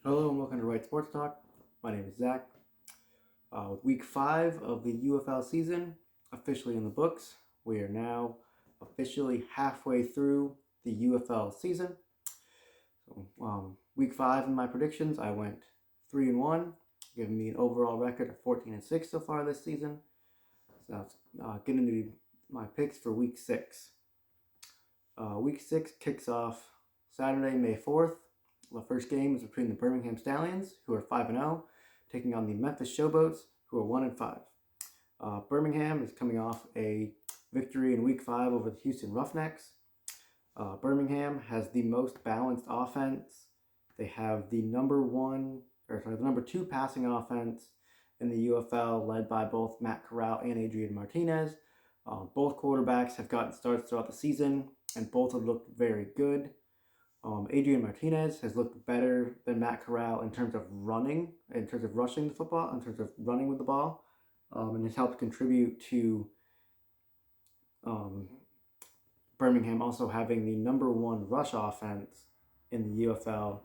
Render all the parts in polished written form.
Hello and welcome to Right Sports Talk. My name is Zach. With week 5 of the UFL season officially in the books, we are now officially halfway through the UFL season. Week 5 in my predictions, I went 3-1, giving me an overall record of 14-6 so far this season. So let's get into my picks for week 6. Week 6 kicks off Saturday, May 4th. The first game is between the Birmingham Stallions, who are 5-0, taking on the Memphis Showboats, who are 1-5. Birmingham is coming off a victory in week 5 over the Houston Roughnecks. Birmingham has the most balanced offense. They have the number 2 passing offense in the UFL, led by both Matt Corral and Adrian Martinez. Both quarterbacks have gotten starts throughout the season, and both have looked very good. Adrian Martinez has looked better than Matt Corral in terms of running, in terms of rushing the football, in terms of running with the ball, and has helped contribute to um, Birmingham also having the number 1 rush offense in the UFL.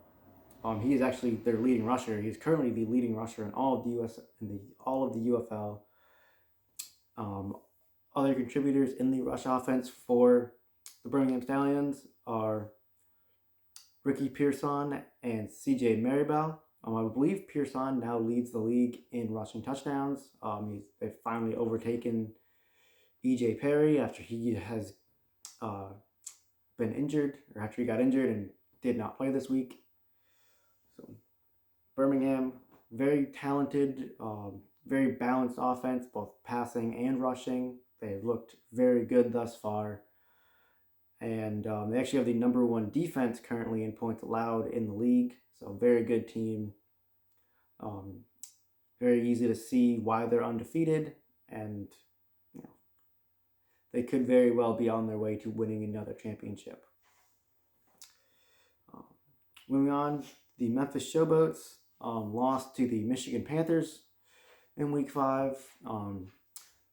He is actually their leading rusher. He's currently the leading rusher in all of the UFL. Um, Other contributors in the rush offense for the Birmingham Stallions are Ricky Pearson and CJ Maribel. I believe Pearson now leads the league in rushing touchdowns. They've finally overtaken EJ Perry after he has uh, been injured, or after he got injured and did not play this week. So Birmingham, very talented, very balanced offense, both passing and rushing. They've looked very good thus far. And they actually have the number 1 defense currently in points allowed in the league. So very good team. Um, Very easy to see why they're undefeated, and you know, they could very well be on their way to winning another championship. Um, Moving on, the Memphis Showboats lost to the Michigan Panthers in Week 5.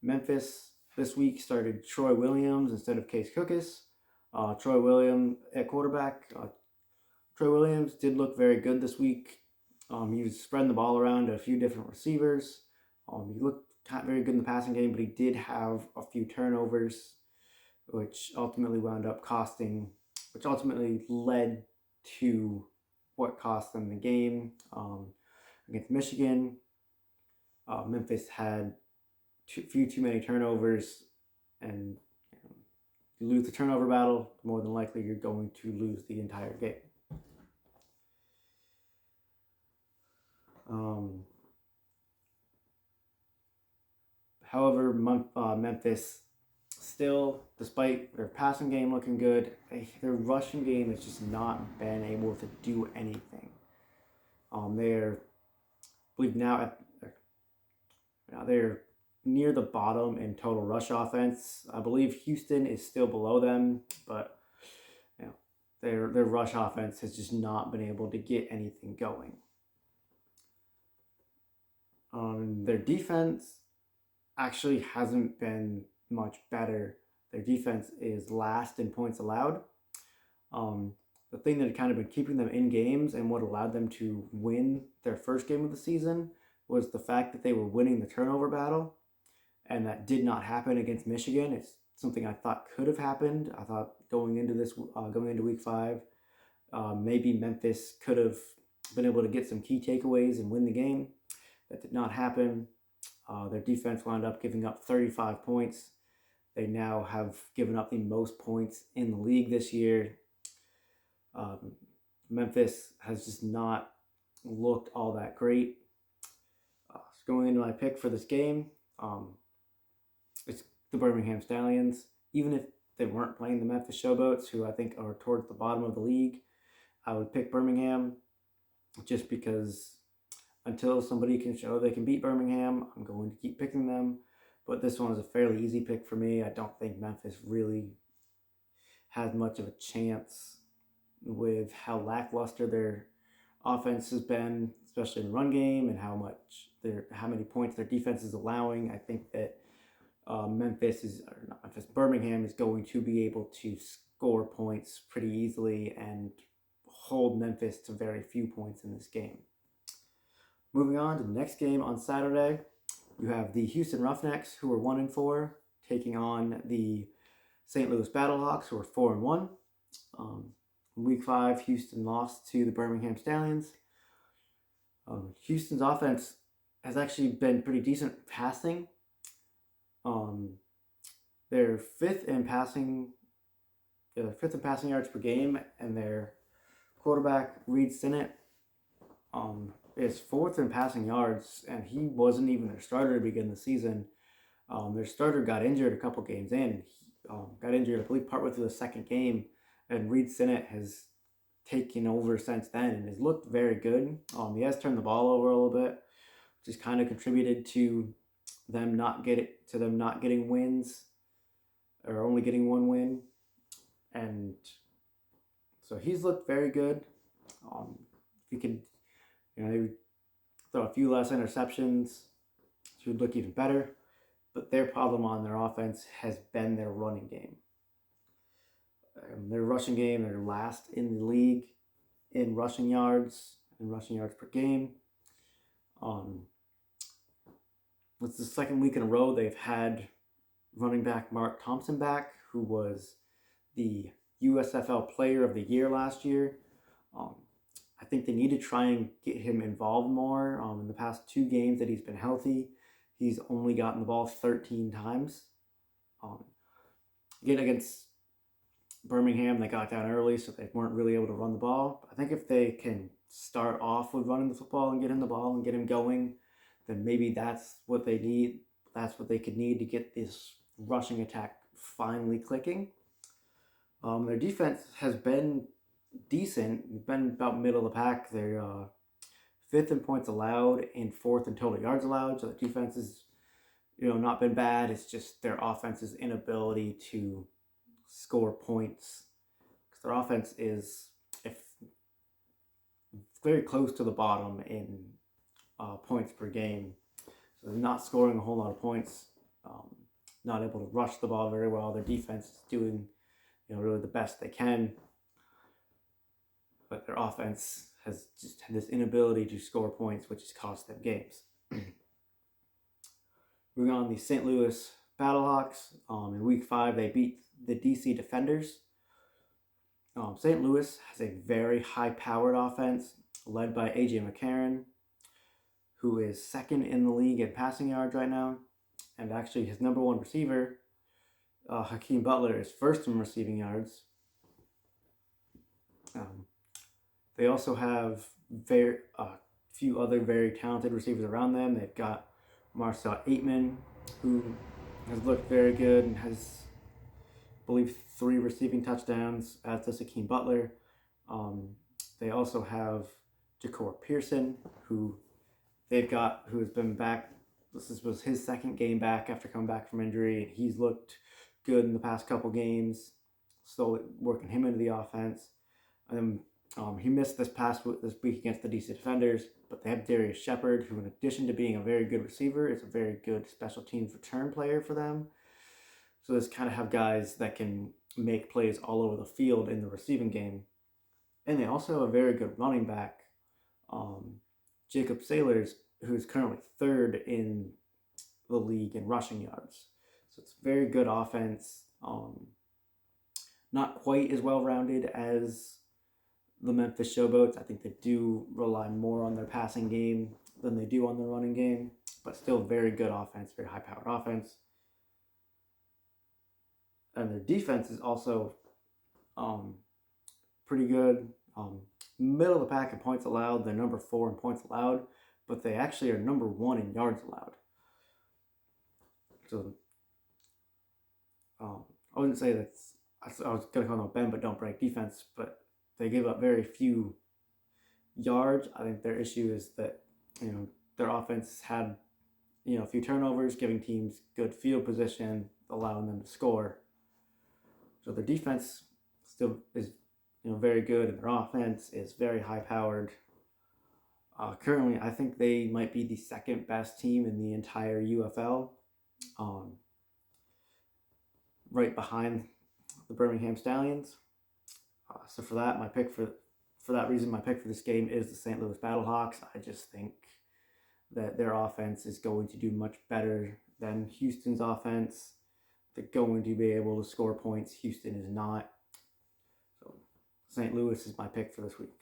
Memphis this week started Troy Williams instead of Case Cookus. Troy Williams at quarterback. Troy Williams did look very good this week. He was spreading the ball around to a few different receivers. He looked very good in the passing game, but he did have a few turnovers, which ultimately led to what cost them the game. Against Michigan, Memphis had few too many turnovers, and you lose the turnover battle, more than likely you're going to lose the entire game. However, Memphis still, despite their passing game looking good, their rushing game has just not been able to do anything. They're, I believe now they're near the bottom in total rush offense. I believe Houston is still below them, but you know, their rush offense has just not been able to get anything going. Their defense actually hasn't been much better. Their defense is last in points allowed. The thing that had kind of been keeping them in games and what allowed them to win their first game of the season was the fact that they were winning the turnover battle, and that did not happen against Michigan. It's something I thought could have happened. I thought going into week 5, maybe Memphis could have been able to get some key takeaways and win the game. That did not happen. Their defense wound up giving up 35 points. They now have given up the most points in the league this year. Memphis has just not looked all that great. So going into my pick for this game, it's the Birmingham Stallions. Even if they weren't playing the Memphis Showboats, who I think are towards the bottom of the league, I would pick Birmingham just because until somebody can show they can beat Birmingham, I'm going to keep picking them. But this one is a fairly easy pick for me. I don't think Memphis really has much of a chance with how lackluster their offense has been, especially in the run game, and how many points their defense is allowing. I think that Birmingham is going to be able to score points pretty easily and hold Memphis to very few points in this game. Moving on to the next game on Saturday, you have the Houston Roughnecks, who are 1-4, taking on the St. Louis Battlehawks, who are 4-1. In Week 5, Houston lost to the Birmingham Stallions. Houston's offense has actually been pretty decent passing. They're fifth in passing yards per game, and their quarterback Reed Sinnett is fourth in passing yards, and he wasn't even their starter to begin the season. Their starter got injured a couple games in. He got injured, I believe, partway through the second game, and Reed Sinnett has taken over since then and has looked very good. He has turned the ball over a little bit, which has kind of contributed to them not getting wins, or only getting one win, and so he's looked very good. If he could, maybe throw a few less interceptions, he would look even better. But their problem on their offense has been their running game. Their rushing game, they're last in the league in rushing yards and rushing yards per game. It's the second week in a row they've had running back Mark Thompson back, who was the USFL Player of the Year last year. I think they need to try and get him involved more. In the past 2 games that he's been healthy, he's only gotten the ball 13 times. Again, against Birmingham, they got down early, so they weren't really able to run the ball. I think if they can start off with running the football and get him the ball and get him going, then maybe that's what they need. That's what they could need to get this rushing attack finally clicking. Their defense has been decent, been about middle of the pack. They're 5th in points allowed and 4th in total yards allowed. So the defense is, not been bad. It's just their offense's inability to score points, because their offense is very close to the bottom in points per game. So they're not scoring a whole lot of points. Not able to rush the ball very well. Their defense is doing, really the best they can. But their offense has just had this inability to score points, which has cost them games. Moving on, the St. Louis Battlehawks. In Week 5, they beat the DC Defenders. St. Louis has a very high-powered offense led by A.J. McCarron, who is 2nd in the league in passing yards right now. And actually, his number 1 receiver, Hakeem Butler, is 1st in receiving yards. They also have a few other very talented receivers around them. They've got Marcel Aitman, who has looked very good and has, I believe, 3 receiving touchdowns, as does Hakeem Butler. They also have Ja'Cour Pearson, who has been back. This was his 2nd game back after coming back from injury, and he's looked good in the past couple games, slowly working him into the offense. And he missed this week against the DC Defenders, but they have Darius Shepard, who, in addition to being a very good receiver, is a very good special teams return player for them. So they kind of have guys that can make plays all over the field in the receiving game. And they also have a very good running back, Jacob Sailors, who is currently 3rd in the league in rushing yards. So it's a very good offense. Not quite as well-rounded as the Memphis Showboats. I think they do rely more on their passing game than they do on their running game, but still very good offense, very high-powered offense. And their defense is also pretty good. Middle of the pack in points allowed. They're number 4 in points allowed, but they actually are number 1 in yards allowed. So I wouldn't say that's, I was going to call them a bend but don't break defense, but they give up very few yards. I think their issue is that, their offense had, a few turnovers, giving teams good field position, allowing them to score. So their defense still is, very good, and their offense is very high-powered. Currently, I think they might be the 2nd best team in the entire UFL, right behind the Birmingham Stallions. So for that, my pick for for that reason, my pick for this game is the St. Louis Battlehawks. I just think that their offense is going to do much better than Houston's offense. They're going to be able to score points. Houston is not. So St. Louis is my pick for this week.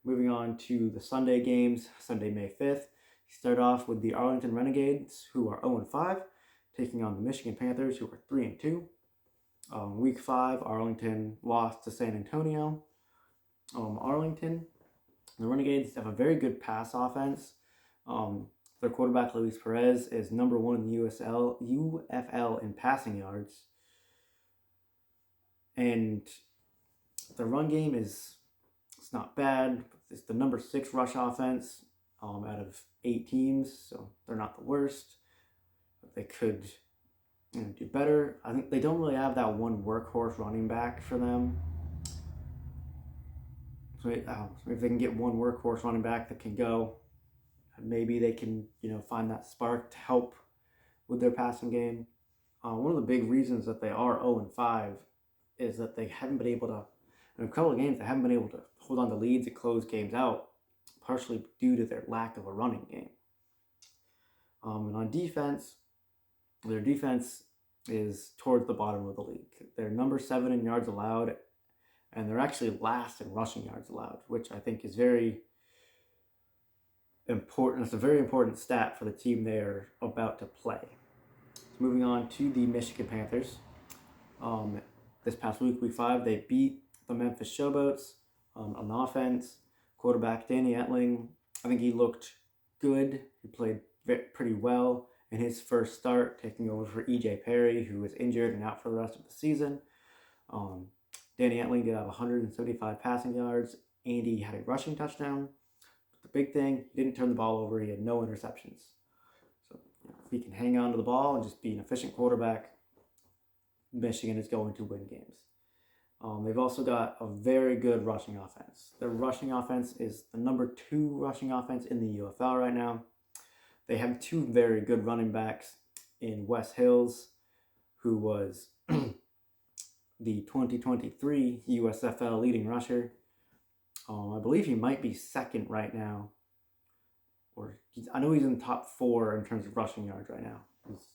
Moving on to the Sunday games, Sunday, May 5th. You start off with the Arlington Renegades, who are 0-5, taking on the Michigan Panthers, who are 3-2. Week 5, Arlington lost to San Antonio. Arlington, the Renegades have a very good pass offense. Their quarterback, Luis Perez, is number 1 in the UFL in passing yards. And the run game it's not bad. It's the number 6 rush offense out of 8 teams, so they're not the worst. But they could do better. I think they don't really have that one workhorse running back for them. So if they can get one workhorse running back that can go, maybe they can find that spark to help with their passing game. One of the big reasons that they are 0-5 is that they haven't been able to, in a couple of games, they haven't been able to hold on to leads and close games out, partially due to their lack of a running game. And on defense, their defense is towards the bottom of the league. They're number 7 in yards allowed, and they're actually last in rushing yards allowed, which I think is very important. It's a very important stat for the team they are about to play. So moving on to the Michigan Panthers. This past week, week 5, they beat the Memphis Showboats on offense. Quarterback Danny Etling, I think he looked good. He played pretty well in his first start, taking over for E.J. Perry, who was injured and out for the rest of the season. Danny Etling did have 175 passing yards, and he had a rushing touchdown. But the big thing, he didn't turn the ball over. He had no interceptions. So if he can hang on to the ball and just be an efficient quarterback, Michigan is going to win games. They've also got a very good rushing offense. Their rushing offense is the number 2 rushing offense in the UFL right now. They have 2 very good running backs in Wes Hills, who was the 2023 USFL leading rusher. I believe he might be 2nd right now. I know he's in the top 4 in terms of rushing yards right now. He's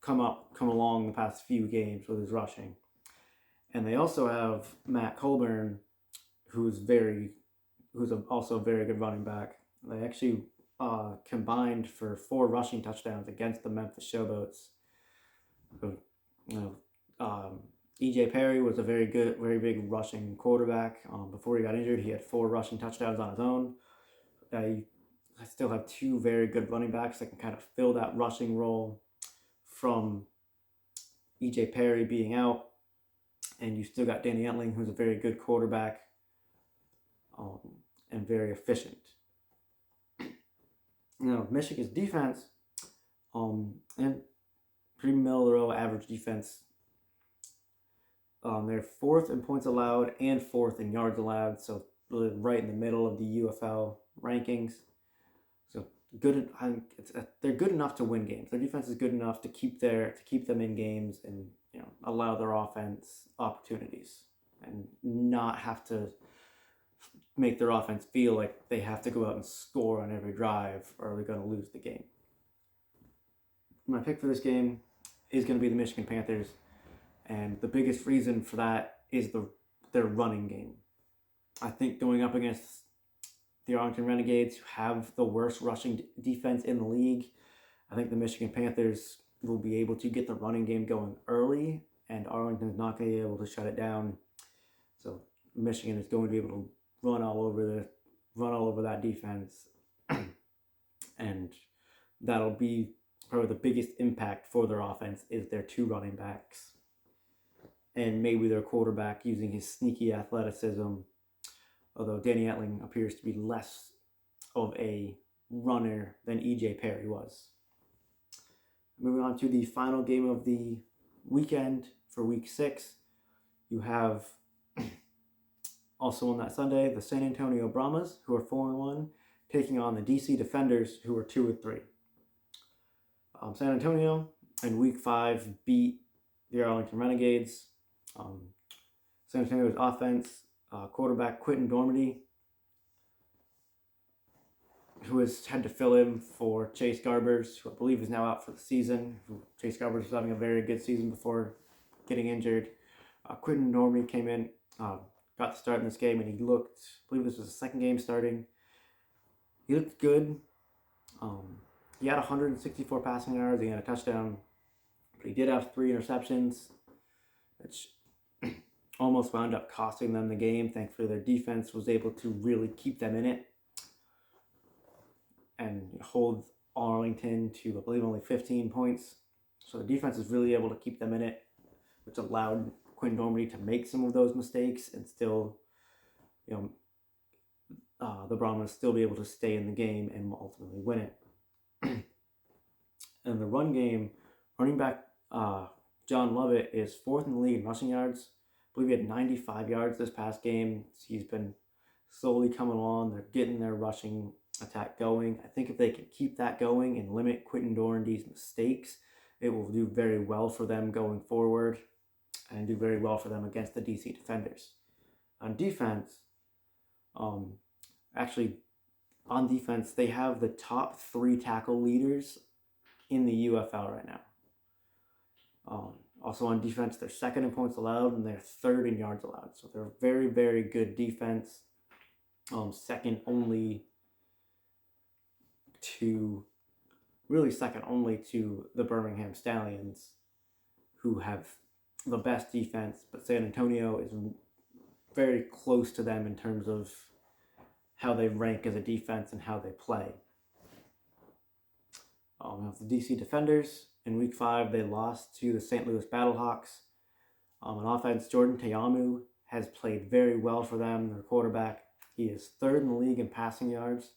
come along the past few games with his rushing. And they also have Matt Colburn, who's also a very good running back. They actually combined for 4 rushing touchdowns against the Memphis Showboats. E.J. Perry was a very big rushing quarterback. Before he got injured, he had 4 rushing touchdowns on his own. I still have 2 very good running backs that can kind of fill that rushing role from E.J. Perry being out. And you still got Danny Etling, who's a very good quarterback and very efficient. Michigan's defense, and pretty middle-of-the-road average defense. They're 4th in points allowed and 4th in yards allowed, so really right in the middle of the UFL rankings. So good. I think they're good enough to win games. Their defense is good enough to keep them in games and allow their offense opportunities and not have to make their offense feel like they have to go out and score on every drive or they're going to lose the game. My pick for this game is going to be the Michigan Panthers, and the biggest reason for that is their running game. I think going up against the Arlington Renegades, who have the worst rushing defense in the league, I think the Michigan Panthers will be able to get the running game going early, and Arlington's not going to be able to shut it down. So Michigan is going to be able to run all over that defense, and that'll be probably the biggest impact for their offense is their 2 running backs, and maybe their quarterback using his sneaky athleticism. Although Danny Etling appears to be less of a runner than E.J. Perry was. Moving on to the final game of the weekend for week 6, you have also on that Sunday the San Antonio Brahmas, who are 4-1, taking on the DC Defenders, who are 2-3. San Antonio in week 5 beat the Arlington Renegades. San Antonio's offense quarterback Quentin Dormady, who has had to fill in for Chase Garbers, who I believe is now out for the season. Chase Garbers was having a very good season before getting injured. Quentin Dormady came in, got the start in this game, and he looked, I believe this was the second game starting. He looked good. He had 164 passing yards. He had a touchdown, but he did have 3 interceptions, which almost wound up costing them the game. Thankfully, their defense was able to really keep them in it and hold Arlington to, I believe, only 15 points. So the defense is really able to keep them in it, which allowed Quinn Dormady to make some of those mistakes and still, the Brahmas still be able to stay in the game and ultimately win it. In the run game, running back John Lovett is 4th in the league in rushing yards. I believe he had 95 yards this past game. He's been slowly coming along. They're getting their rushing attack going. I think if they can keep that going and limit Quentin Dormady's mistakes, it will do very well for them going forward and do very well for them against the DC defenders. On defense, they have the top 3 tackle leaders in the UFL right now. Also on defense, they're 2nd in points allowed and they're 3rd in yards allowed. So they're very, very good defense. Second only to the Birmingham Stallions, who have the best defense, but San Antonio is very close to them in terms of how they rank as a defense and how they play. The DC Defenders, in Week 5, they lost to the St. Louis Battlehawks. On offense, Jordan Teamu has played very well for them, their quarterback. He is 3rd in the league in passing yards,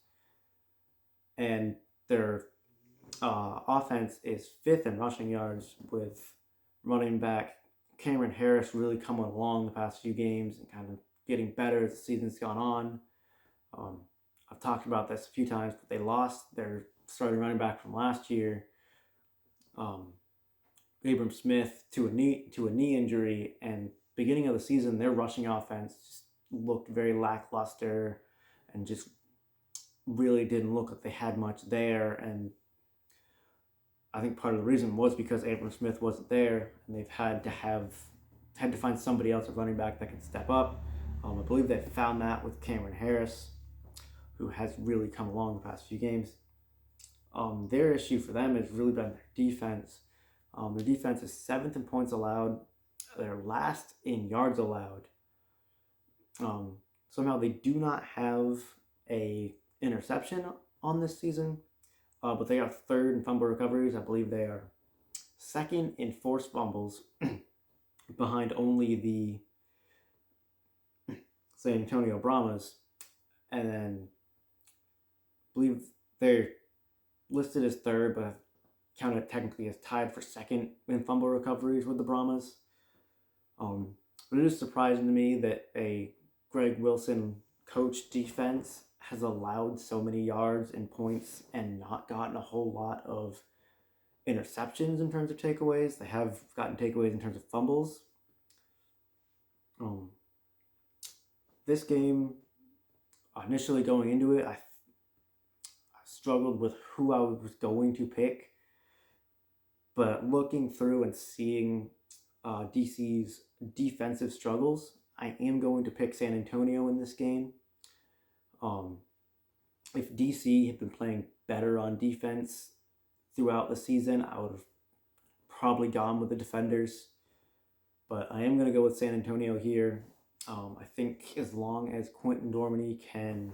and their offense is 5th in rushing yards, with running back Cameron Harris really coming along the past few games and kind of getting better as the season's gone on. I've talked about this a few times, but they lost their starting running back from last year, Abram Smith, to a knee injury, and beginning of the season, their rushing offense just looked very lackluster and just really didn't look like they had much there. And I think part of the reason was because Abram Smith wasn't there, and they've had to find somebody else at running back that can step up. I believe they found that with Cameron Harris, who has really come along the past few games. Their issue for them has really been their defense. Their defense is 7th in points allowed. They're last in yards allowed. Somehow they do not have a interception on this season, but they are 3rd in fumble recoveries. I believe they are 2nd in forced fumbles, behind only the San Antonio Brahmas, and then I believe they're listed as 3rd, but counted technically as tied for 2nd in fumble recoveries with the Brahmas. But it is surprising to me that a Greg Wilson coach defense has allowed so many yards and points and not gotten a whole lot of interceptions in terms of takeaways. They have gotten takeaways in terms of fumbles. This game, initially going into it, I struggled with who I was going to pick, but looking through and seeing DC's defensive struggles, I am going to pick San Antonio in this game. If DC had been playing better on defense throughout the season, I would have probably gone with the Defenders, but I am going to go with San Antonio here. I think as long as Quentin Dormady can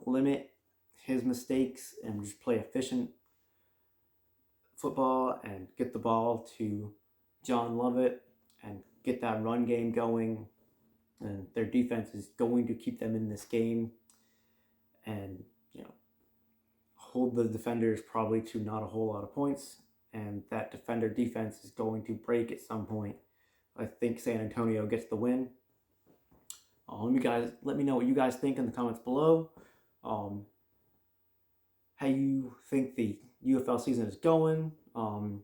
limit his mistakes and just play efficient football and get the ball to John Lovett and get that run game going, and their defense is going to keep them in this game and hold the Defenders probably to not a whole lot of points, and that Defender defense is going to break at some point. I think San Antonio gets the win. Let me know what you guys think in the comments below. How you think the UFL season is going. Who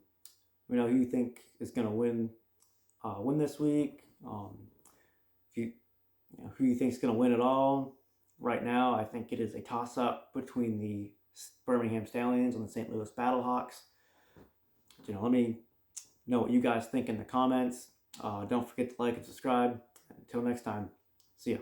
you think is going to win this week. If who you think is going to win it all. Right now, I think it is a toss-up between the Birmingham Stallions and the St. Louis Battlehawks. Let me know what you guys think in the comments. Don't forget to like and subscribe. Until next time, see ya.